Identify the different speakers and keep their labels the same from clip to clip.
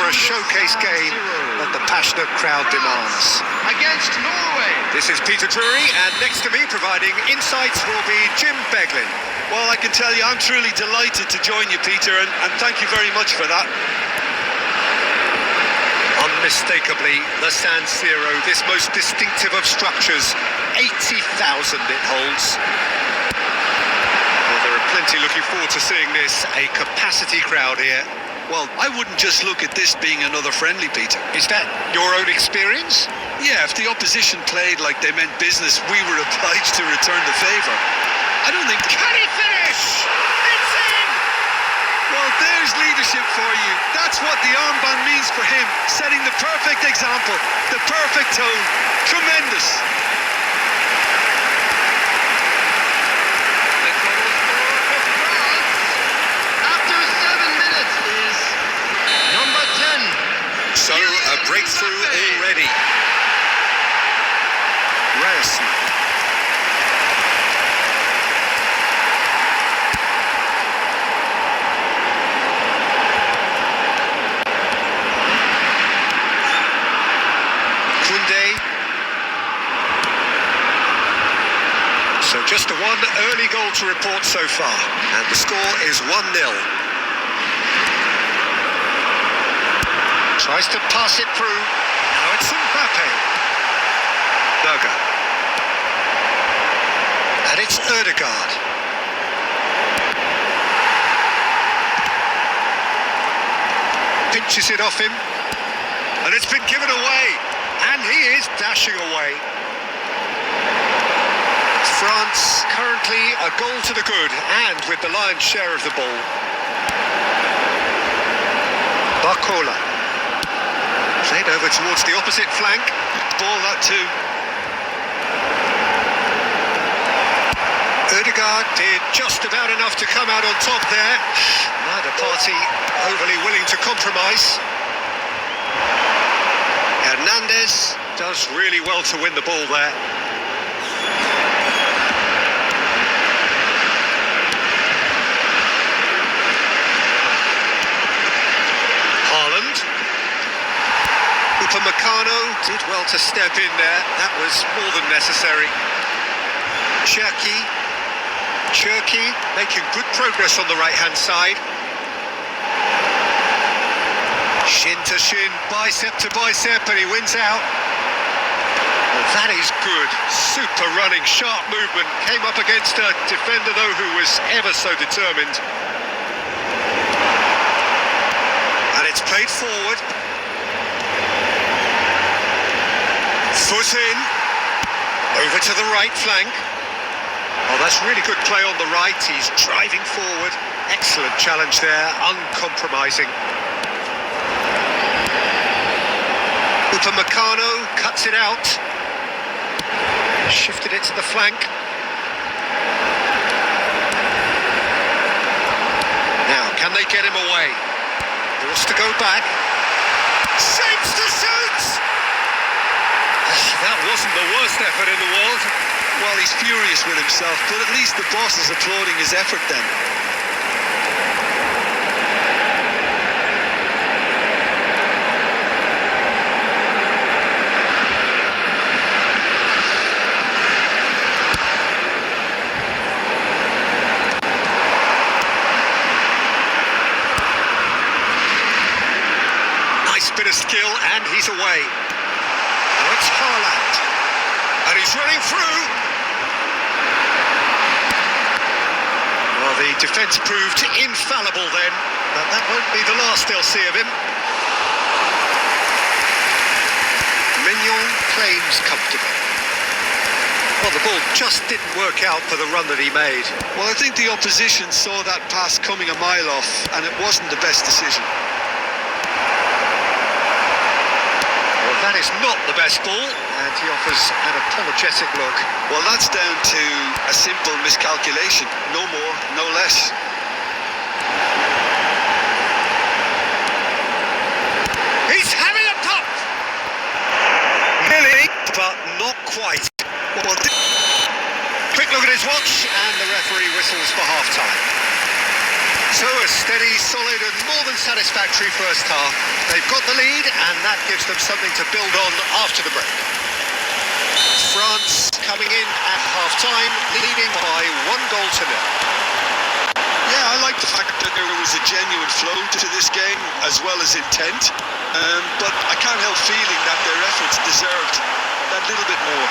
Speaker 1: a showcase game that the passionate crowd demands.
Speaker 2: Against Norway.
Speaker 1: This is Peter Drury, and next to me providing insights will be Jim Beglin.
Speaker 3: Well, I can tell you, I'm truly delighted to join you, Peter, and thank you very much for that.
Speaker 1: Unmistakably, the San Siro, this most distinctive of structures, 80,000 it holds. Well, there are plenty looking forward to seeing this, a capacity crowd here.
Speaker 3: Well, I wouldn't just look at this being another friendly, Peter.
Speaker 1: Is that your own experience?
Speaker 3: Yeah, if the opposition played like they meant business, we were obliged to return the favour. I don't think...
Speaker 1: Can he finish? It's in!
Speaker 3: Well, there's leadership for you. That's what the armband means for him, setting the perfect example, the perfect tone. Tremendous.
Speaker 1: So, a breakthrough already. Ryerson. Koundé. So just a one early goal to report so far. And the score is 1-0. Tries to pass it through. Now it's Mbappé. Ødegaard. And it's Ødegaard. Pinches it off him. And it's been given away. And he is dashing away. France currently a goal to the good and with the lion's share of the ball. Barcola. Played over towards the opposite flank.
Speaker 3: Ball that too.
Speaker 1: Ødegaard did just about enough to come out on top there. Neither party overly willing to compromise. Hernandez does really well to win the ball there. Haaland. Upamecano did well to step in there. That was more than necessary. Cherky making good progress on the right-hand side. Shin to shin, bicep to bicep, and he wins out. Well, that is good. Super running, sharp movement. Came up against a defender, though, who was ever so determined. And it's played forward. Foot in, over to the right flank. Oh, that's really good play on the right. He's driving forward. Excellent challenge there, uncompromising. Upamecano cuts it out. Shifted it to the flank. Now, can they get him away? Wants to go back. Shapes to shoot! That wasn't the worst effort in the world.
Speaker 3: Well, he's furious with himself, but at least the boss is applauding his effort then.
Speaker 1: Nice bit of skill, and he's away. Now it's Haaland. And he's running through. Well, the defence proved infallible then, but that won't be the last they'll see of him. Mignon claims comfortable. Well, the ball just didn't work out for the run that he made.
Speaker 3: Well, I think the opposition saw that pass coming a mile off, and it wasn't the best decision.
Speaker 1: Well, that is not the best ball, and he offers an apologetic look.
Speaker 3: Well, that's down to a simple miscalculation. No more, no less.
Speaker 1: He's having a pop! Nearly, but not quite. Well, quick look at his watch, and the referee whistles for half-time. So a Steady, solid and more than satisfactory first half. They've got the lead and that gives them something to build on after the break. France coming in at half-time, leading by 1-0.
Speaker 3: Yeah, I like the fact that there was a genuine flow to this game as well as intent, but I can't help feeling that their efforts deserved that little bit more.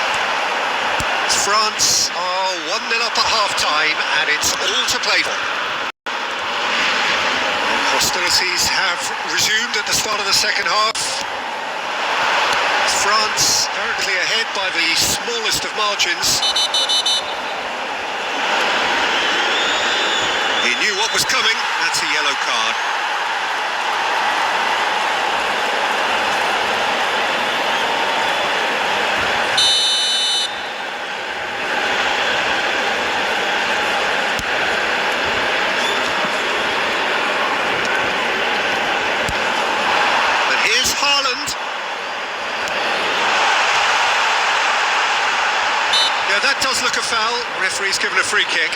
Speaker 1: France are 1-0 up at half-time and it's all to play for. Hostilities have resumed at the start of the second half. France currently ahead by the smallest of margins. He knew what was coming, that's a yellow card. And here's Haaland. Yeah, that does look a foul. Referee's given a free kick.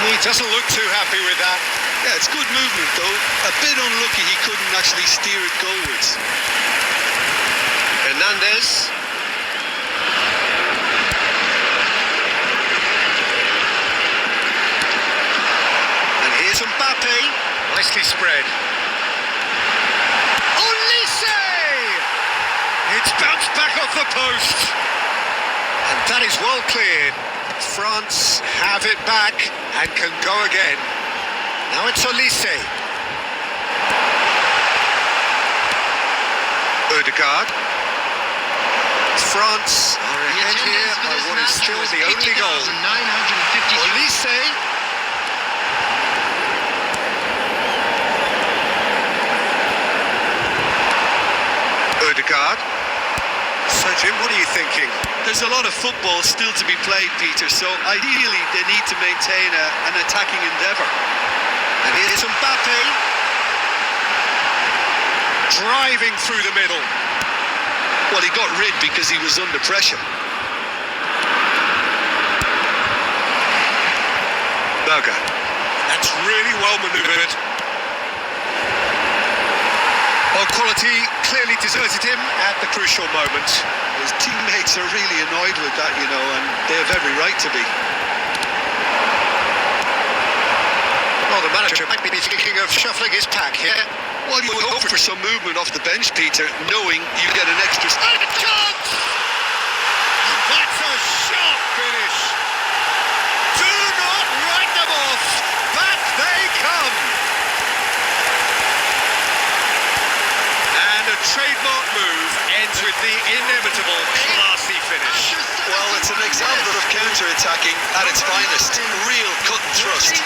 Speaker 1: He doesn't look too happy with that.
Speaker 3: Yeah, it's good movement though. A bit unlucky he couldn't actually steer it goalwards.
Speaker 1: Hernandez. And here's Mbappé. Nicely spread. Olise! It's bounced back off the post. And that is well cleared. France have it back and can go again. Now it's Olise. Ødegaard. France are ahead here by what is still the only goal. Olise. Ødegaard. So Jim, what are you thinking?
Speaker 3: There's a lot of football still to be played, Peter, so ideally they need to maintain an attacking endeavour.
Speaker 1: And here's Mbappé. Driving through the middle.
Speaker 3: Well, he got rid because he was under pressure.
Speaker 1: Berger. That's really well manoeuvred. Well, quality clearly deserted him at the crucial moment.
Speaker 3: His teammates are really annoyed with that, you know, and they have every right to be.
Speaker 1: Well, the manager might be thinking of shuffling his pack here.
Speaker 3: Well, you would hope for some movement off the bench, Peter, knowing you get an extra...
Speaker 1: And a chance! That's a sharp finish. Do not write them off. Back they come. And a trademark move ends with the inevitable classy finish.
Speaker 3: Well, it's an example of counter-attacking at its finest. Real cut and thrust.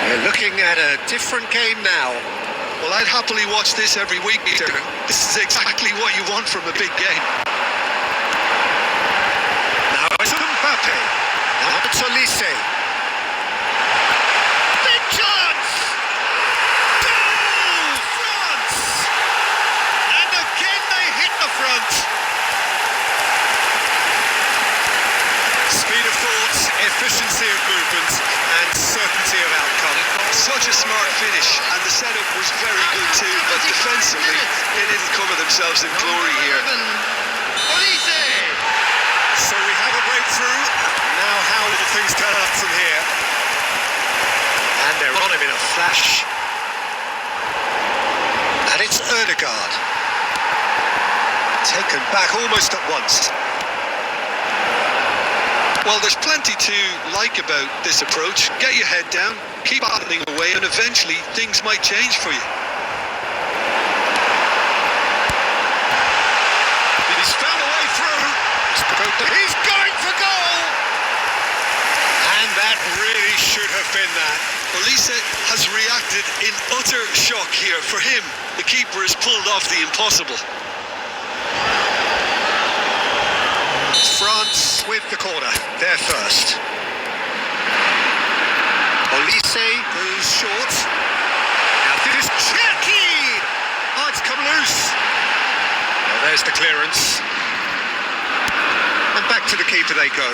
Speaker 1: We're looking at a different game now.
Speaker 3: Well, I'd happily watch this every week, Peter. This is exactly what you want from a big game.
Speaker 1: Now it's Mbappé. Now it's Olise. Big chance! Goal! France! And again they hit the front. Speed of thought, efficiency of movement, and certainty of outcome.
Speaker 3: Such a smart finish, and the setup was very good too, but defensively, they didn't cover themselves in glory here.
Speaker 1: So we have a breakthrough. Now how will things turn up from here? And they're on him in a flash. And it's Ødegaard. Taken back almost at once.
Speaker 3: Well, there's plenty to like about this approach. Get your head down, keep battling away, and eventually things might change for you.
Speaker 1: He's found a way through. He's going for goal! And that really should have been that.
Speaker 3: Olise has reacted in utter shock here. For him, the keeper has pulled off the impossible.
Speaker 1: France with the corner, they're first. Olise goes short. Now this Cherky! Oh, it's come loose. Well, there's the clearance. And back to the keeper they go.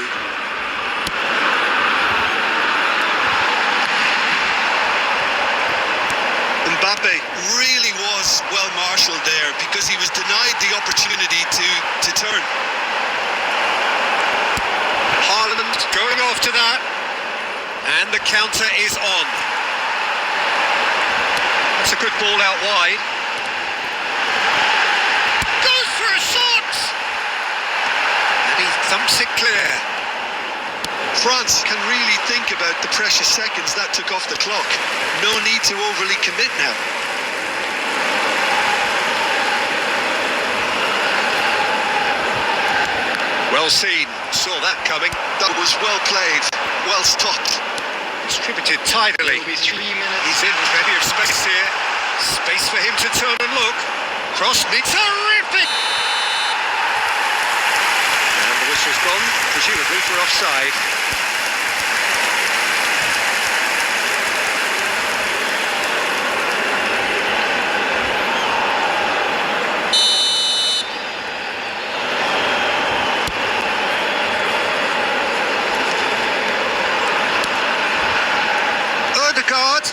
Speaker 3: Mbappé really was well marshalled there because he was denied the opportunity to turn.
Speaker 1: Haaland going after that. And the counter is on. That's a good ball out wide. Goes for a shot! And he thumps it clear.
Speaker 3: France can really think about the precious seconds that took off the clock. No need to overly commit now.
Speaker 1: Well seen, saw that coming.
Speaker 3: That was well played, well stopped.
Speaker 1: Distributed tidily. He's in plenty of space here. Space for him to turn and look. Cross needs terrific! And the whistle's gone, presumably for offside. Ødegaard.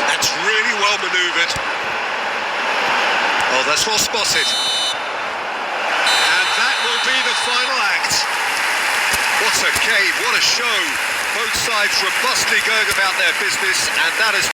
Speaker 1: That's really well manoeuvred. Oh, that's well spotted. And that will be the final act. What a game, what a show. Both sides robustly going about their business, and that has